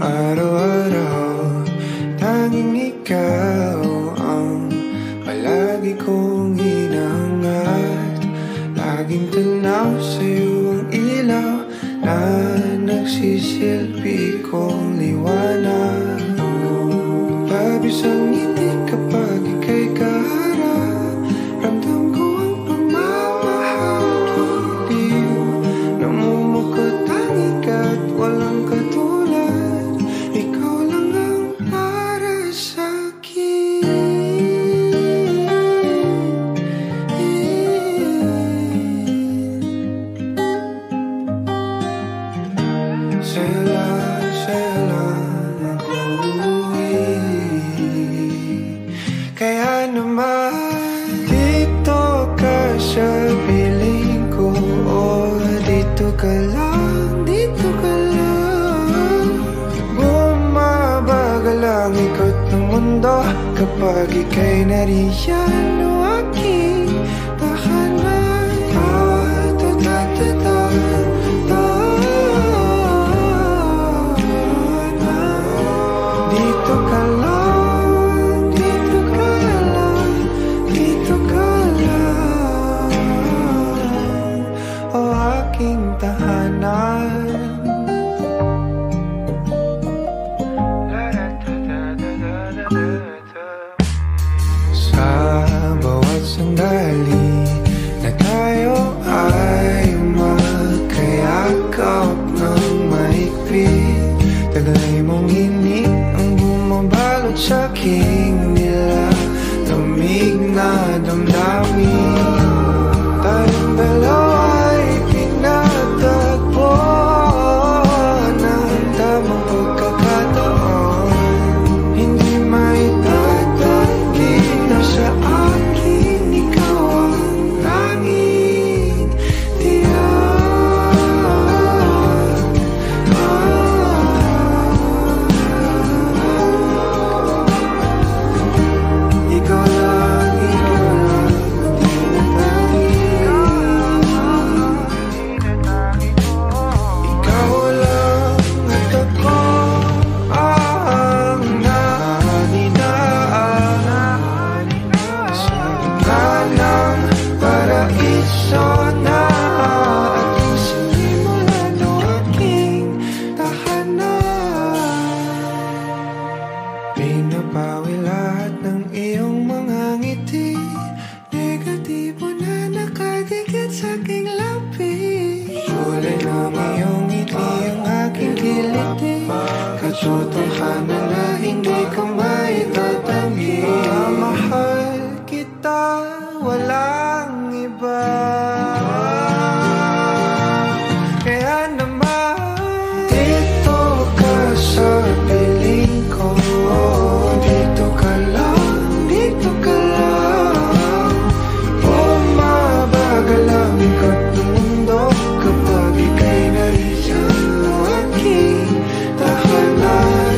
Araw-araw, tanging ikaw ang palagi kong hinahangat. Laging tanaw sa'yo ang ilaw na nagsisilbi kong liwanag. Labis ang ngiti kapag ika'y kaharap. Ramdam ko ang pagmamahal, iliw. Namumukot ang ikat, walang katulad. Ikaw lang ang para sa'kin. Sa'yo lang ako kaya naman dito ka sa piling ko. Oh, dito ka lang, dito ka lang. Bumabagal ang ikot ng mundo kapag ika'y nariyan. O aking tahanan. Dito ka lang, dito ka lang, dito ka lang. O aking tahanan. Sa bawat sandali na tayo ay magkayakap ng mahigpit, taglay mong hinig ang bumabalot sa aking nilalamig na damdamin. Tayong dalawa'y pinatagpo ng tamang pagkakataon. Hindi maitatanggi na sa akin ikaw ang tanging tiyak. Ikaw lang, ikaw lang at ako ang naninaan sa gitna ng paraiso na ating sinimulan. O aking tahanan. Pinapawi lahat ng iyong mga ngiti, negatibo na nakadikit sa aking labi. Kulay ng iyong ngiti ang aking kiliti, katotohanan na hindi ko maitatanggi. Mahal kita, walang iba. Kaya naman dito ka sa piling ko. Dito ka lang, dito ka lang. Bumabagal ang ikot ng mundo kapag ika'y nariyan. O aking tahanan.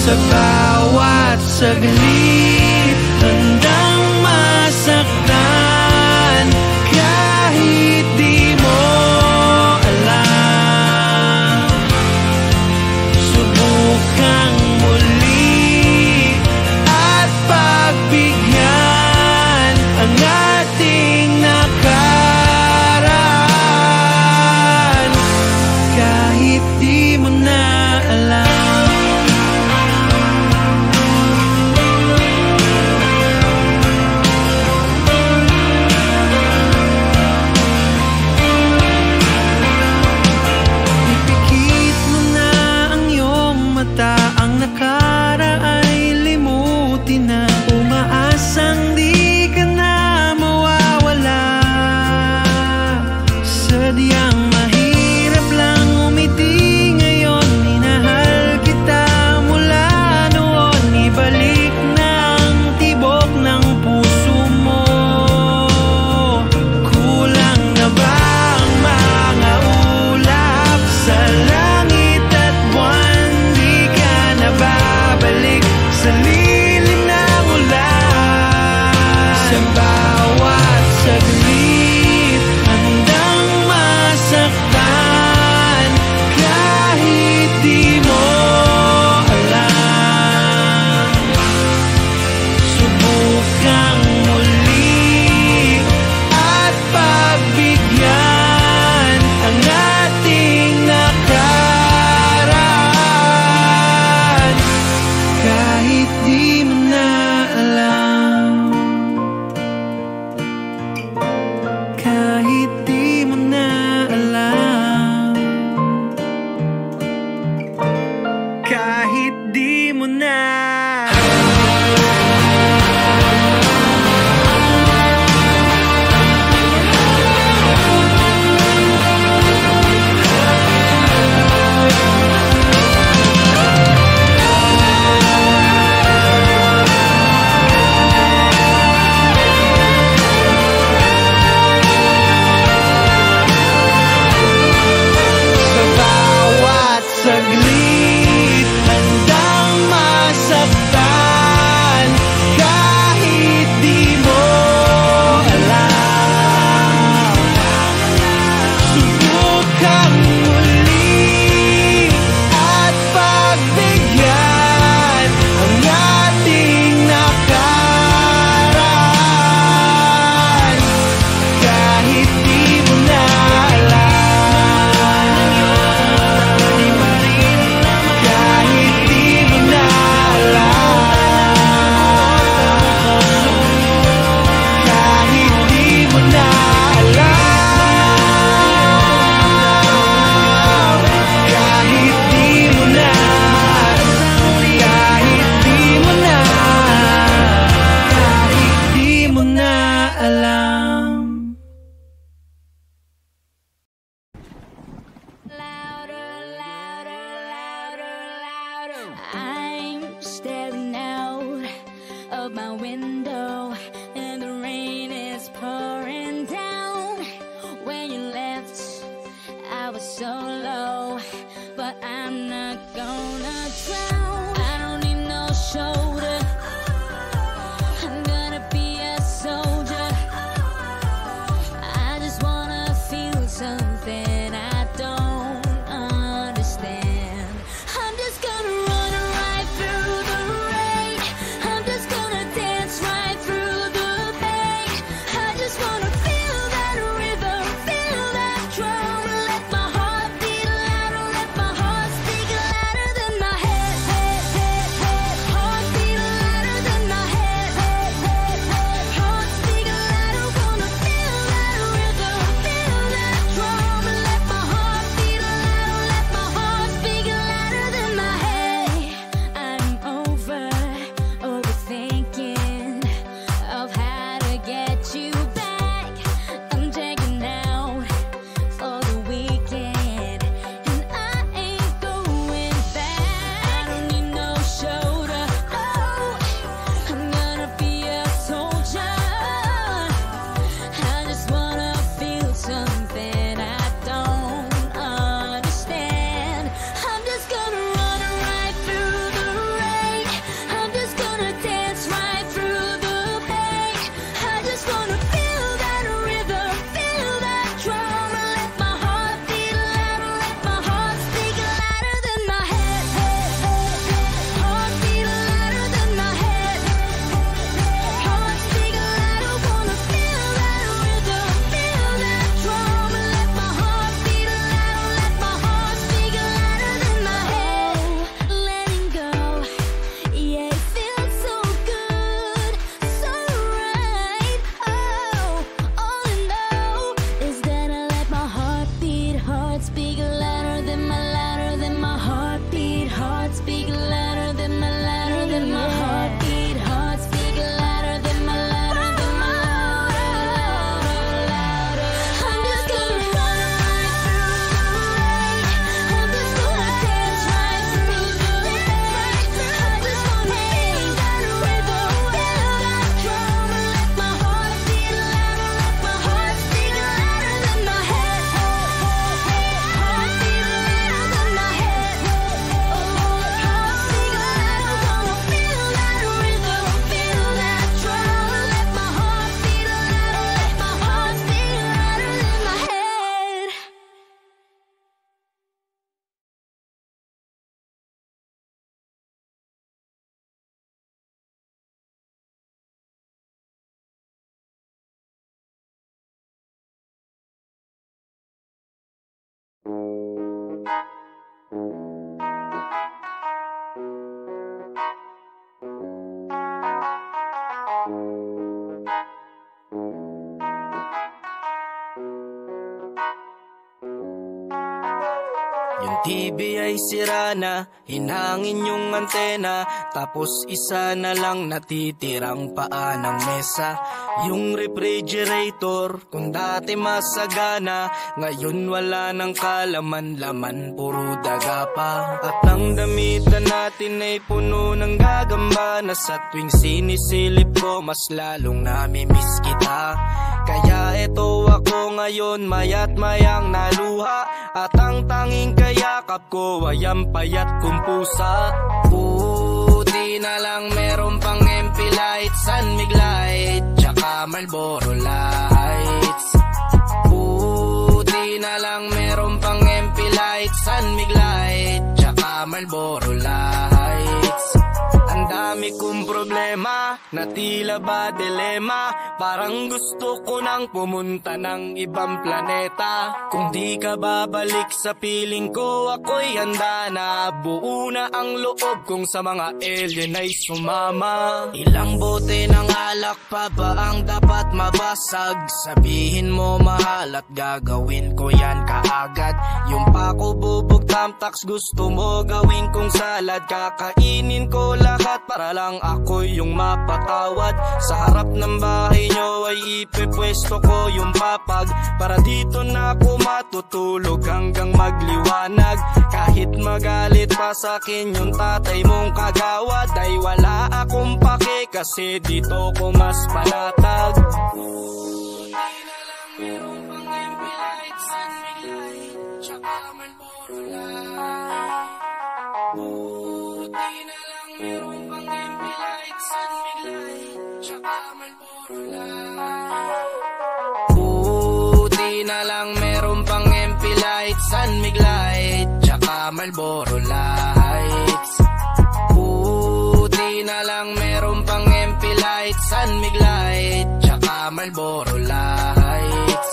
Sa bawat saglit handang masaktan kahit di mo alam. Subukang muli at pagbigyan ang ating nakaraan kahit di mo na alam. Ang nakaraan ay limutin na, umaasang di ka na mawawala. Sadyang mahirap lang umiti ngayon, minahal kita mula noon. Ibalik na ang tibok ng puso mo. Kulang na ba ang mga ulap sa langit at buwan? Babalik sa lilim ng ulan. Sa bawat saglit handang masaktan kahit di mo alam. Subukang muli at pagbigyan ang ating nakaraan kahit di mo na alam. Kahit di mo na alam. Kahit di mo na saglit handang masaktan TV ay sira na, hinangin yung antena, tapos isa na lang natitirang paa ng mesa. Yung refrigerator, kung dati masagana, ngayon wala ng kalaman-laman, puro daga pa. At ang damitan natin ay puno ng gagamba, na sa tuwing sinisilip ko mas lalong namimiss kita. Kaya eto ako ngayon, mayat mayang naluha, at ang tanging kayakap ko ay ang payat kong pusa. Buti na lang meron pang MP lights, San Mig light, tsaka Marlboro lights. Buti na lang meron pang MP lights, San Mig light, tsaka Marlboro lights. Ang dami kong problema, na tila ba dilema, parang gusto ko nang pumunta ng ibang planeta. Kung di ka babalik sa piling ko, ako'y handa na. Buo na ang loob kong sa mga alien ay sumama. Ilang bote ng alak pa ba ang dapat mabasag? Sabihin mo mahal at gagawin ko yan kaagad. Yung pako bubog tamtax gusto mo gawin kong salad. Kakainin ko lahat para lang ako yung mapatawad. Sa harap ng bahay nyo ay ipipwesto ko yung papag, para dito na ako matutulog hanggang magliwanag. Kahit magalit pa sa akin yung tatay mong kagawad, ay wala akong pake kasi dito ko mas panatag. Buti na lang meron pang MP light, San Mig light, tsaka Marlboro light. Buti na lang meron pang MP light, San Mig light, tsaka Marlboro light. Buti na lang meron pang MP light, San Mig light, tsaka Marlboro lights. Buti na lang meron pang MP light, San Mig light, tsaka Marlboro lights.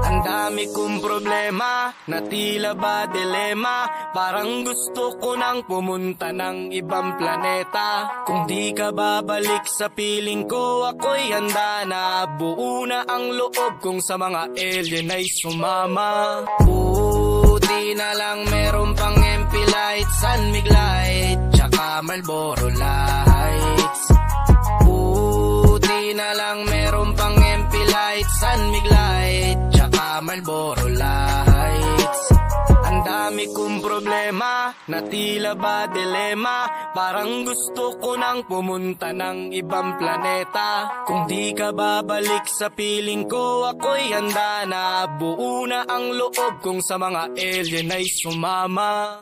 Ang dami kong problema, na tila ba dilema, parang gusto ko nang pumunta ng ibang planeta. Kung di ka babalik sa piling ko, ako'y handa na. Buo na ang loob kong sa mga alien ay sumama. Buti na lang meron pang MP light, San Mig light, tsaka Marlboro lights. Buti na lang meron pang MP light, San Mig light, tsaka Marlboro lights. Ang dami kong problema, na tila ba dilema, parang gusto ko nang pumunta ng ibang planeta. Kung di ka babalik sa piling ko, ako'y handa na. Buo na ang loob kong sa mga alien ay sumama.